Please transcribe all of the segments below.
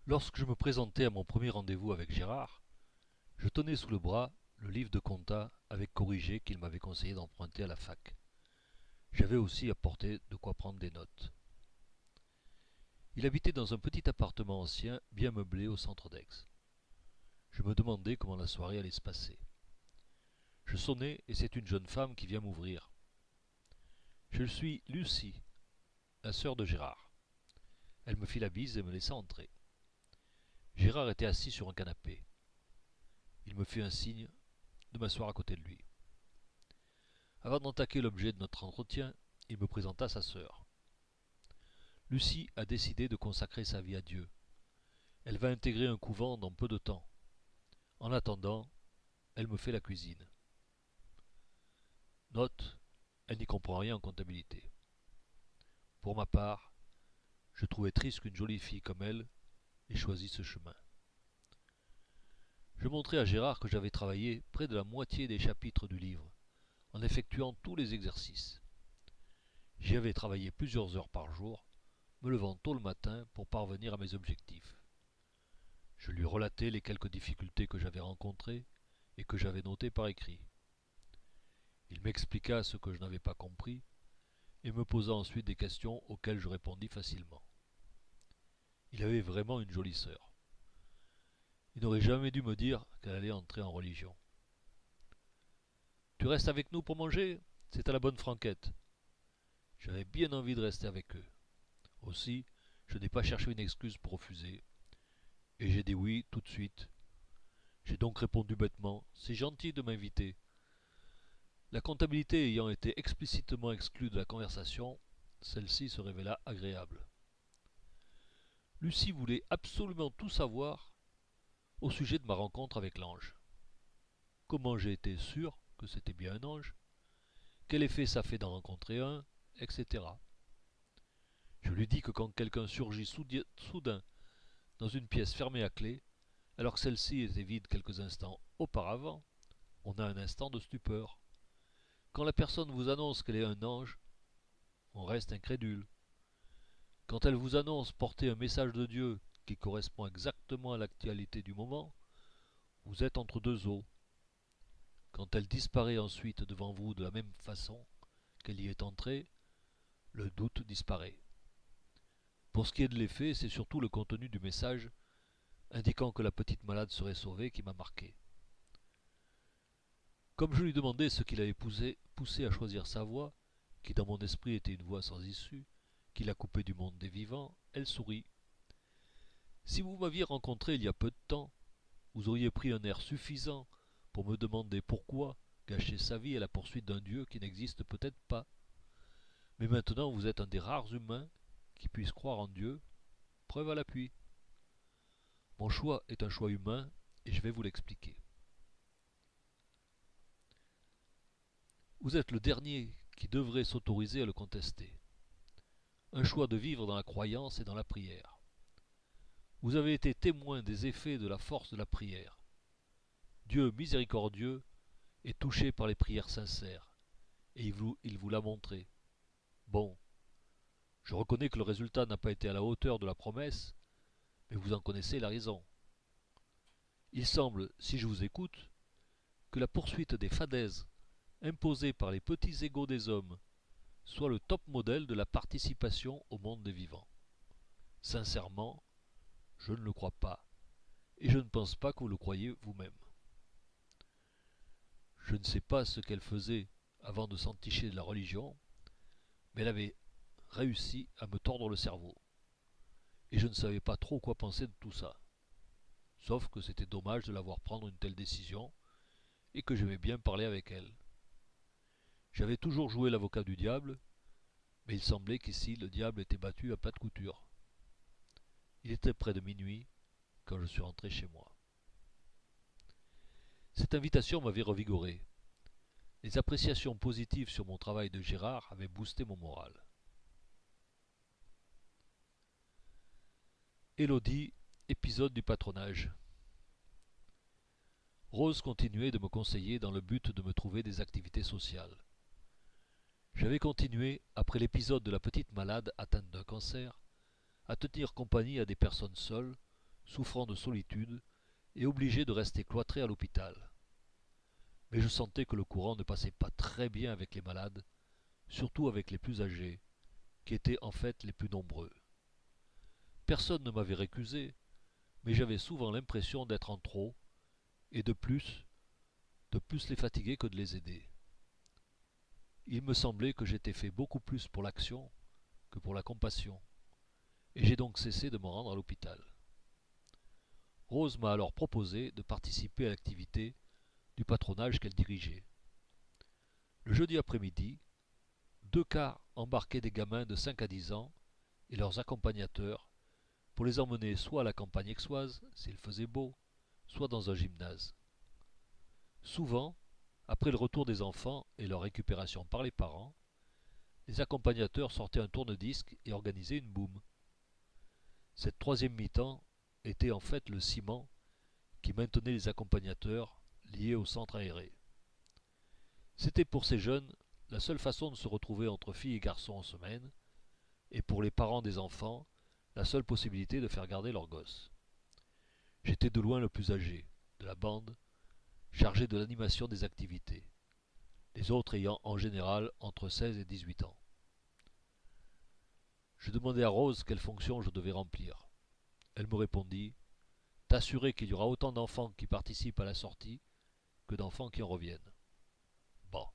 Lorsque je me présentais à mon premier rendez-vous avec Gérard, je tenais sous le bras le livre de compta avec corrigé qu'il m'avait conseillé d'emprunter à la fac. J'avais aussi apporté de quoi prendre des notes. Il habitait dans un petit appartement ancien bien meublé au centre d'Aix. Je me demandais comment la soirée allait se passer. Je sonnais et c'est une jeune femme qui vient m'ouvrir. Je suis Lucie, la sœur de Gérard. Elle me fit la bise et me laissa entrer. Gérard était assis sur un canapé. Il me fit un signe de m'asseoir à côté de lui. Avant d'entaquer l'objet de notre entretien, il me présenta sa sœur. Lucie a décidé de consacrer sa vie à Dieu. Elle va intégrer un couvent dans peu de temps. En attendant, elle me fait la cuisine. Note, elle n'y comprend rien en comptabilité. Pour ma part, je trouvais triste qu'une jolie fille comme elle ait choisi ce chemin. Je montrai à Gérard que j'avais travaillé près de la moitié des chapitres du livre, en effectuant tous les exercices. J'y avais travaillé plusieurs heures par jour, me levant tôt le matin pour parvenir à mes objectifs. Je lui relatai les quelques difficultés que j'avais rencontrées et que j'avais notées par écrit. Il m'expliqua ce que je n'avais pas compris et me posa ensuite des questions auxquelles je répondis facilement. Il avait vraiment une jolie sœur. Il n'aurait jamais dû me dire qu'elle allait entrer en religion. Tu restes avec nous pour manger? C'est à la bonne franquette. J'avais bien envie de rester avec eux. Aussi, je n'ai pas cherché une excuse pour refuser, et j'ai dit oui tout de suite. J'ai donc répondu bêtement, c'est gentil de m'inviter. La comptabilité ayant été explicitement exclue de la conversation, celle-ci se révéla agréable. Lucie voulait absolument tout savoir au sujet de ma rencontre avec l'ange. Comment j'ai été sûr que c'était bien un ange? Quel effet ça fait d'en rencontrer un? Etc. Je lui dis que quand quelqu'un surgit soudain dans une pièce fermée à clé, alors que celle-ci était vide quelques instants auparavant, on a un instant de stupeur. Quand la personne vous annonce qu'elle est un ange, on reste incrédule. Quand elle vous annonce porter un message de Dieu qui correspond exactement à l'actualité du moment, vous êtes entre deux eaux. Quand elle disparaît ensuite devant vous de la même façon qu'elle y est entrée, le doute disparaît. Pour ce qui est de l'effet, c'est surtout le contenu du message indiquant que la petite malade serait sauvée qui m'a marqué. Comme je lui demandais ce qui l'avait poussé à choisir sa voie, qui dans mon esprit était une voie sans issue, qui la coupait du monde des vivants, elle sourit. Si vous m'aviez rencontré il y a peu de temps, vous auriez pris un air suffisant pour me demander pourquoi gâcher sa vie à la poursuite d'un Dieu qui n'existe peut-être pas. Mais maintenant vous êtes un des rares humains qui puissent croire en Dieu, preuve à l'appui. Mon choix est un choix humain et je vais vous l'expliquer. Vous êtes le dernier qui devrait s'autoriser à le contester. Un choix de vivre dans la croyance et dans la prière. Vous avez été témoin des effets de la force de la prière. Dieu miséricordieux est touché par les prières sincères, et il vous l'a montré. Bon, je reconnais que le résultat n'a pas été à la hauteur de la promesse, mais vous en connaissez la raison. Il semble, si je vous écoute, que la poursuite des fadaises imposées par les petits égos des hommes soit le top modèle de la participation au monde des vivants. Sincèrement, je ne le crois pas, et je ne pense pas que vous le croyez vous-même. Je ne sais pas ce qu'elle faisait avant de s'enticher de la religion, mais elle avait réussi à me tordre le cerveau, et je ne savais pas trop quoi penser de tout ça. Sauf que c'était dommage de la voir prendre une telle décision, et que j'aimais bien parler avec elle. J'avais toujours joué l'avocat du diable, mais il semblait qu'ici le diable était battu à plat de couture. Il était près de minuit quand je suis rentré chez moi. Cette invitation m'avait revigoré. Les appréciations positives sur mon travail de Gérard avaient boosté mon moral. Élodie, épisode du patronage. Rose continuait de me conseiller dans le but de me trouver des activités sociales. J'avais continué, après l'épisode de la petite malade atteinte d'un cancer, à tenir compagnie à des personnes seules, souffrant de solitude et obligé de rester cloîtré à l'hôpital. Mais je sentais que le courant ne passait pas très bien avec les malades, surtout avec les plus âgés, qui étaient en fait les plus nombreux. Personne ne m'avait récusé, mais j'avais souvent l'impression d'être en trop, et de plus les fatiguer que de les aider. Il me semblait que j'étais fait beaucoup plus pour l'action que pour la compassion, et j'ai donc cessé de me rendre à l'hôpital. Rose m'a alors proposé de participer à l'activité du patronage qu'elle dirigeait. Le jeudi après-midi, 2 cars embarquaient des gamins de 5 à 10 ans et leurs accompagnateurs pour les emmener soit à la campagne aixoise, s'il faisait beau, soit dans un gymnase. Souvent, après le retour des enfants et leur récupération par les parents, les accompagnateurs sortaient un tourne-disque et organisaient une boum. Cette troisième mi-temps était en fait le ciment qui maintenait les accompagnateurs liés au centre aéré. C'était pour ces jeunes la seule façon de se retrouver entre filles et garçons en semaine, et pour les parents des enfants, la seule possibilité de faire garder leurs gosses. J'étais de loin le plus âgé de la bande, chargé de l'animation des activités, les autres ayant en général entre 16 et 18 ans. Je demandai à Rose quelle fonction je devais remplir. Elle me répondit: t'assurer qu'il y aura autant d'enfants qui participent à la sortie que d'enfants qui en reviennent. Bon,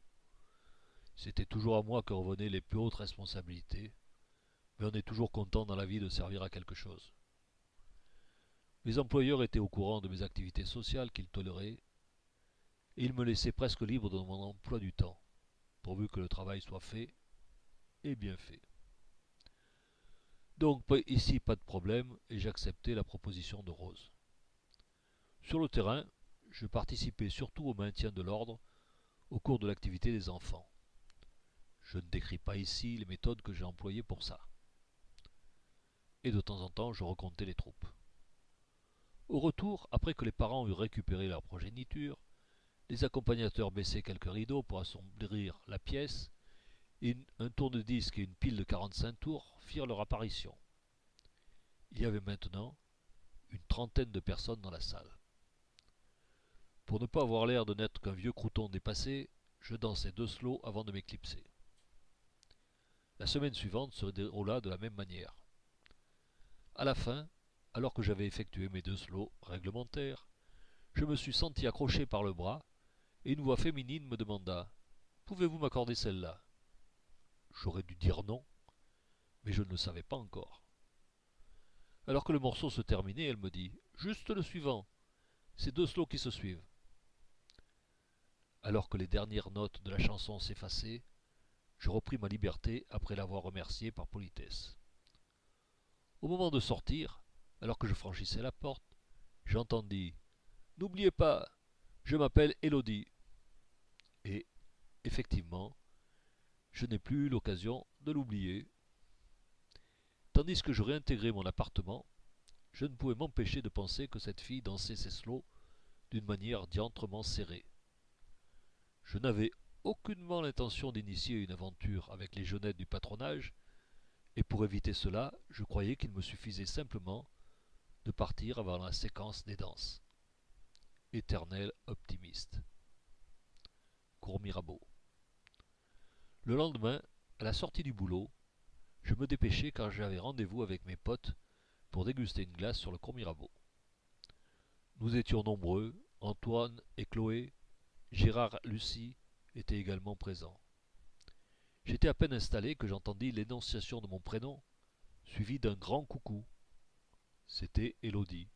c'était toujours à moi que revenaient les plus hautes responsabilités, mais on est toujours content dans la vie de servir à quelque chose. Mes employeurs étaient au courant de mes activités sociales qu'ils toléraient, et ils me laissaient presque libre de mon emploi du temps, pourvu que le travail soit fait et bien fait. Donc ici pas de problème, et j'acceptais la proposition de Rose. Sur le terrain, je participais surtout au maintien de l'ordre au cours de l'activité des enfants. Je ne décris pas ici les méthodes que j'ai employées pour ça. Et de temps en temps, je recomptais les troupes. Au retour, après que les parents eurent récupéré leur progéniture, les accompagnateurs baissaient quelques rideaux pour assombrir la pièce, et un tourne-disque et une pile de 45 tours firent leur apparition. Il y avait maintenant une trentaine de personnes dans la salle. Pour ne pas avoir l'air de n'être qu'un vieux crouton dépassé, je dansai 2 slows avant de m'éclipser. La semaine suivante se déroula de la même manière. À la fin, alors que j'avais effectué mes 2 slows réglementaires, je me suis senti accroché par le bras, et une voix féminine me demanda: pouvez-vous m'accorder celle-là? J'aurais dû dire non, mais je ne le savais pas encore. Alors que le morceau se terminait, elle me dit: juste le suivant, ces 2 slows qui se suivent. Alors que les dernières notes de la chanson s'effaçaient, je repris ma liberté après l'avoir remercié par politesse. Au moment de sortir, alors que je franchissais la porte, j'entendis: n'oubliez pas, je m'appelle Élodie. Et, effectivement, je n'ai plus eu l'occasion de l'oublier. Tandis que je réintégrais mon appartement, je ne pouvais m'empêcher de penser que cette fille dansait ses slows d'une manière diantrement serrée. Je n'avais aucunement l'intention d'initier une aventure avec les jeunettes du patronage, et pour éviter cela, je croyais qu'il me suffisait simplement de partir avant la séquence des danses. Éternel optimiste. Cours Mirabeau. Le lendemain, à la sortie du boulot, je me dépêchai car j'avais rendez-vous avec mes potes pour déguster une glace sur le cours Mirabeau. Nous étions nombreux, Antoine et Chloé, Gérard, Lucie étaient également présents. J'étais à peine installé que j'entendis l'énonciation de mon prénom, suivi d'un grand coucou. C'était Élodie.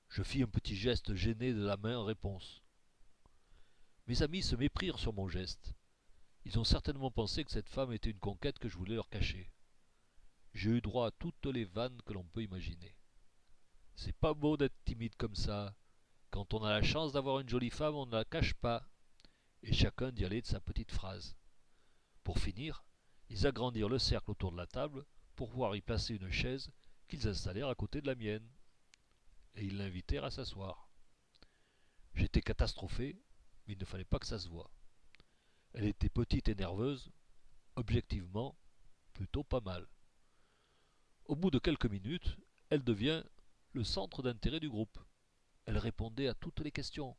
Je fis un petit geste gêné de la main en réponse. Mes amis se méprirent sur mon geste. Ils ont certainement pensé que cette femme était une conquête que je voulais leur cacher. J'ai eu droit à toutes les vannes que l'on peut imaginer. C'est pas beau d'être timide comme ça. Quand on a la chance d'avoir une jolie femme, on ne la cache pas. Et chacun d'y aller de sa petite phrase. Pour finir, ils agrandirent le cercle autour de la table pour pouvoir y placer une chaise qu'ils installèrent à côté de la mienne. Et ils l'invitèrent à s'asseoir. J'étais catastrophé, mais il ne fallait pas que ça se voie. Elle était petite et nerveuse, objectivement, plutôt pas mal. Au bout de quelques minutes, elle devient le centre d'intérêt du groupe. Elle répondait à toutes les questions.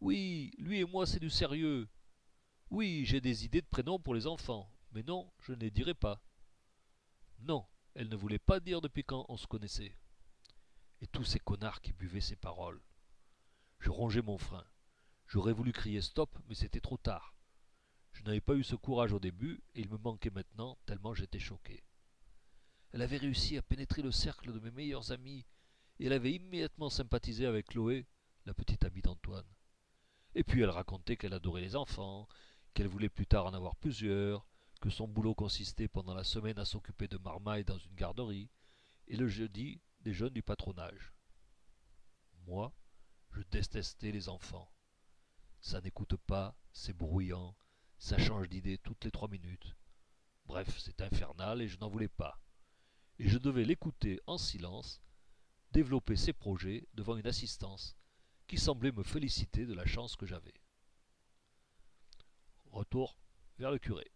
Oui, lui et moi c'est du sérieux. Oui, j'ai des idées de prénoms pour les enfants, mais non, je ne les dirai pas. Non, elle ne voulait pas dire depuis quand on se connaissait. Et tous ces connards qui buvaient ses paroles. Je rongeais mon frein. J'aurais voulu crier stop, mais c'était trop tard. Je n'avais pas eu ce courage au début, et il me manquait maintenant, tellement j'étais choqué. Elle avait réussi à pénétrer le cercle de mes meilleurs amis, et elle avait immédiatement sympathisé avec Chloé, la petite amie d'Antoine. Et puis elle racontait qu'elle adorait les enfants, qu'elle voulait plus tard en avoir plusieurs, que son boulot consistait pendant la semaine à s'occuper de marmailles dans une garderie, et le jeudi des jeunes du patronage. Moi, je détestais les enfants. Ça n'écoute pas, c'est bruyant, ça change d'idée toutes les 3 minutes. Bref, c'est infernal et je n'en voulais pas. Et je devais l'écouter en silence, développer ses projets devant une assistance qui semblait me féliciter de la chance que j'avais. Retour vers le curé.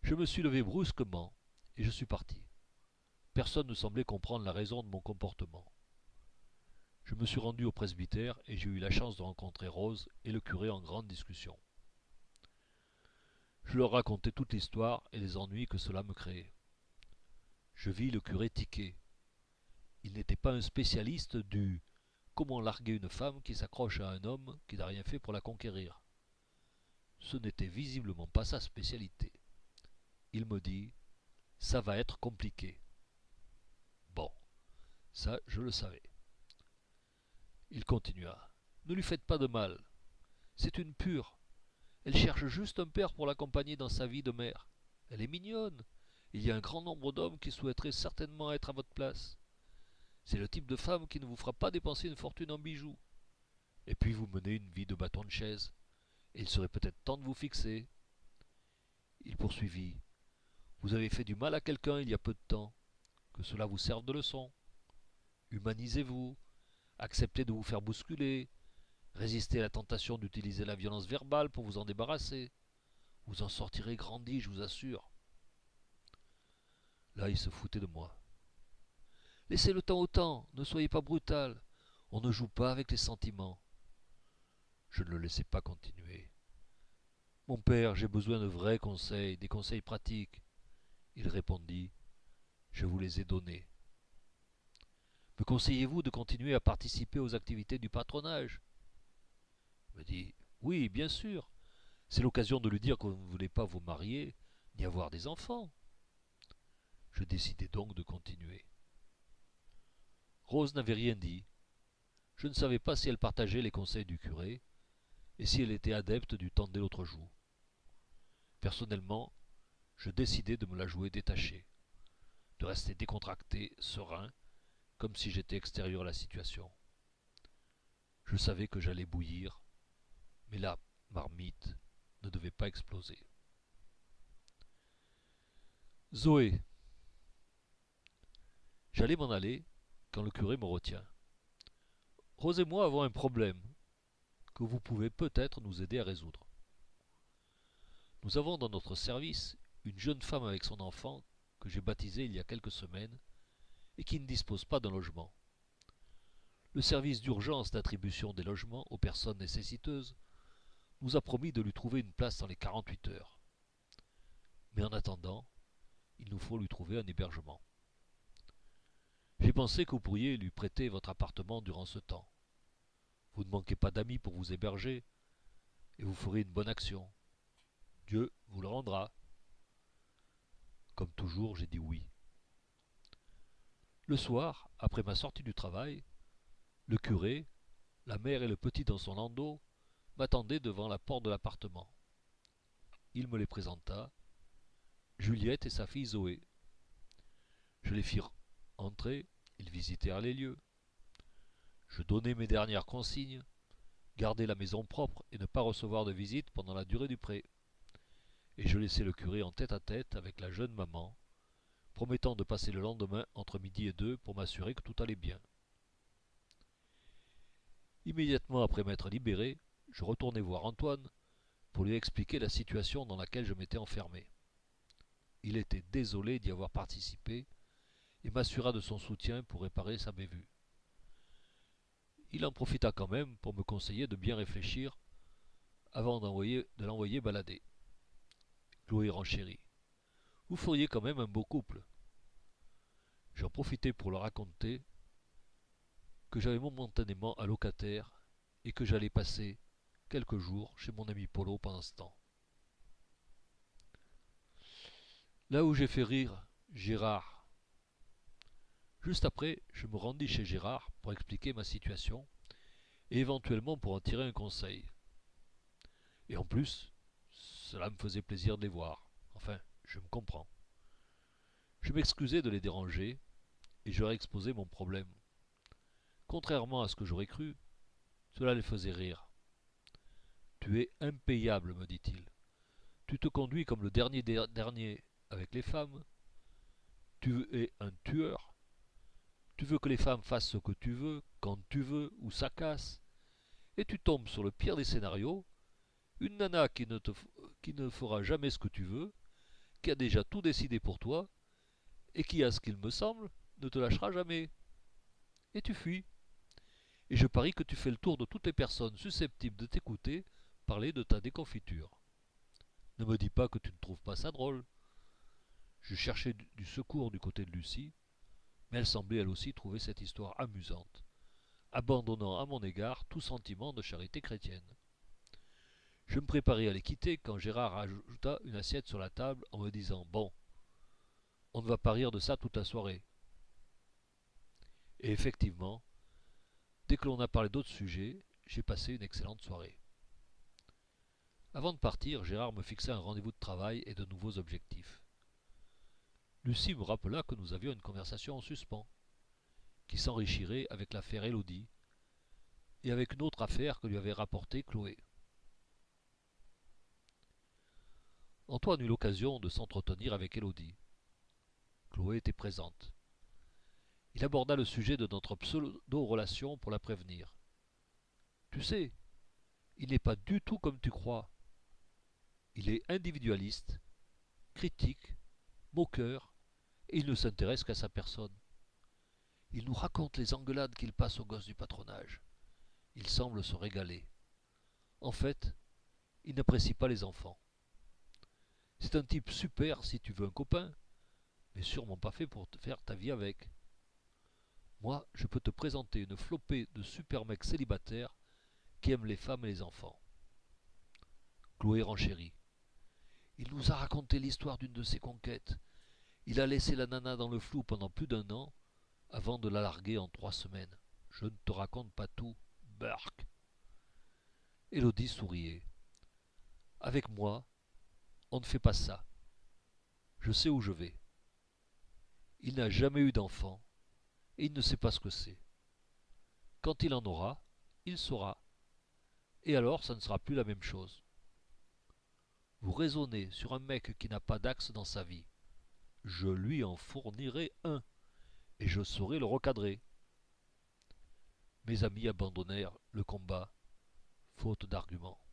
Je me suis levé brusquement et je suis parti. Personne ne semblait comprendre la raison de mon comportement. Je me suis rendu au presbytère et j'ai eu la chance de rencontrer Rose et le curé en grande discussion. Je leur racontai toute l'histoire et les ennuis que cela me créait. Je vis le curé tiquer. Il n'était pas un spécialiste du comment larguer une femme qui s'accroche à un homme qui n'a rien fait pour la conquérir. Ce n'était visiblement pas sa spécialité. Il me dit « Ça va être compliqué ». Bon, ça je le savais. Il continua « Ne lui faites pas de mal. C'est une pure. Elle cherche juste un père pour l'accompagner dans sa vie de mère. Elle est mignonne. Il y a un grand nombre d'hommes qui souhaiteraient certainement être à votre place. C'est le type de femme qui ne vous fera pas dépenser une fortune en bijoux. Et puis vous menez une vie de bâton de chaise. Et il serait peut-être temps de vous fixer. » Il poursuivit. « Vous avez fait du mal à quelqu'un il y a peu de temps. Que cela vous serve de leçon. Humanisez-vous. Acceptez de vous faire bousculer. Résistez à la tentation d'utiliser la violence verbale pour vous en débarrasser. Vous en sortirez grandi, je vous assure. » Là, il se foutait de moi. « Laissez le temps au temps, ne soyez pas brutal. On ne joue pas avec les sentiments. » Je ne le laissais pas continuer. « Mon père, j'ai besoin de vrais conseils, des conseils pratiques. » Il répondit. « Je vous les ai donnés. »« Me conseillez-vous de continuer à participer aux activités du patronage ?» Il me dit. « Oui, bien sûr. C'est l'occasion de lui dire que vous ne voulez pas vous marier, ni avoir des enfants. » Je décidai donc de continuer. Rose n'avait rien dit. Je ne savais pas si elle partageait les conseils du curé, et si elle était adepte du tendez l'autre joue. Personnellement, je décidai de me la jouer détachée, de rester décontracté, serein, comme si j'étais extérieur à la situation. Je savais que j'allais bouillir, mais la marmite ne devait pas exploser. Zoé. J'allais m'en aller quand le curé me retient. Rose et moi avons un problème que vous pouvez peut-être nous aider à résoudre. Nous avons dans notre service une jeune femme avec son enfant que j'ai baptisé il y a quelques semaines et qui ne dispose pas d'un logement. Le service d'urgence d'attribution des logements aux personnes nécessiteuses nous a promis de lui trouver une place dans les 48 heures. Mais en attendant, il nous faut lui trouver un hébergement. J'ai pensé que vous pourriez lui prêter votre appartement durant ce temps. Vous ne manquez pas d'amis pour vous héberger et vous ferez une bonne action. Dieu vous le rendra. Comme toujours, j'ai dit oui. Le soir, après ma sortie du travail, le curé, la mère et le petit dans son landau m'attendaient devant la porte de l'appartement. Il me les présenta, Juliette et sa fille Zoé. Je les fis entrer, ils visitèrent les lieux. Je donnai mes dernières consignes, garder la maison propre et ne pas recevoir de visite pendant la durée du prêt. Et je laissai le curé en tête-à-tête avec la jeune maman, promettant de passer le lendemain entre midi et 2 pour m'assurer que tout allait bien. Immédiatement après m'être libéré, je retournai voir Antoine pour lui expliquer la situation dans laquelle je m'étais enfermé. Il était désolé d'y avoir participé et m'assura de son soutien pour réparer sa bévue. Il en profita quand même pour me conseiller de bien réfléchir avant de l'envoyer balader. Chloé renchérit. Vous feriez quand même un beau couple. J'en profitai pour leur raconter que j'avais momentanément un locataire et que j'allais passer quelques jours chez mon ami Polo pendant ce temps. Là où j'ai fait rire Gérard. Juste après, je me rendis chez Gérard pour expliquer ma situation et éventuellement pour en tirer un conseil. Et en plus, cela me faisait plaisir de les voir. Enfin, je me comprends. Je m'excusai de les déranger et je leur exposai mon problème. Contrairement à ce que j'aurais cru, cela les faisait rire. Tu es impayable, me dit-il. Tu te conduis comme le dernier avec les femmes. Tu es un tueur. Tu veux que les femmes fassent ce que tu veux, quand tu veux, ou ça casse. Et tu tombes sur le pire des scénarios, une nana qui ne fera jamais ce que tu veux, qui a déjà tout décidé pour toi, et qui, à ce qu'il me semble, ne te lâchera jamais. Et tu fuis. Et je parie que tu fais le tour de toutes les personnes susceptibles de t'écouter parler de ta déconfiture. Ne me dis pas que tu ne trouves pas ça drôle. Je cherchais du secours du côté de Lucie, mais elle semblait elle aussi trouver cette histoire amusante, abandonnant à mon égard tout sentiment de charité chrétienne. Je me préparais à les quitter quand Gérard ajouta une assiette sur la table en me disant « Bon, on ne va pas rire de ça toute la soirée. » Et effectivement, dès que l'on a parlé d'autres sujets, j'ai passé une excellente soirée. Avant de partir, Gérard me fixa un rendez-vous de travail et de nouveaux objectifs. Lucie me rappela que nous avions une conversation en suspens, qui s'enrichirait avec l'affaire Élodie et avec une autre affaire que lui avait rapportée Chloé. Antoine eut l'occasion de s'entretenir avec Élodie. Chloé était présente. Il aborda le sujet de notre pseudo-relation pour la prévenir. Tu sais, il n'est pas du tout comme tu crois. Il est individualiste, critique, moqueur, et il ne s'intéresse qu'à sa personne. Il nous raconte les engueulades qu'il passe aux gosses du patronage. Il semble se régaler. En fait, il n'apprécie pas les enfants. C'est un type super si tu veux un copain, mais sûrement pas fait pour te faire ta vie avec. Moi, je peux te présenter une flopée de super mecs célibataires qui aiment les femmes et les enfants. Chloé renchérit. Il nous a raconté l'histoire d'une de ses conquêtes. Il a laissé la nana dans le flou pendant plus d'1 an avant de la larguer en 3 semaines. Je ne te raconte pas tout, Burk. Élodie souriait. Avec moi, on ne fait pas ça. Je sais où je vais. Il n'a jamais eu d'enfant et il ne sait pas ce que c'est. Quand il en aura, il saura. Et alors, ça ne sera plus la même chose. Vous raisonnez sur un mec qui n'a pas d'axe dans sa vie. Je lui en fournirai un, et je saurai le recadrer. Mes amis abandonnèrent le combat, faute d'arguments.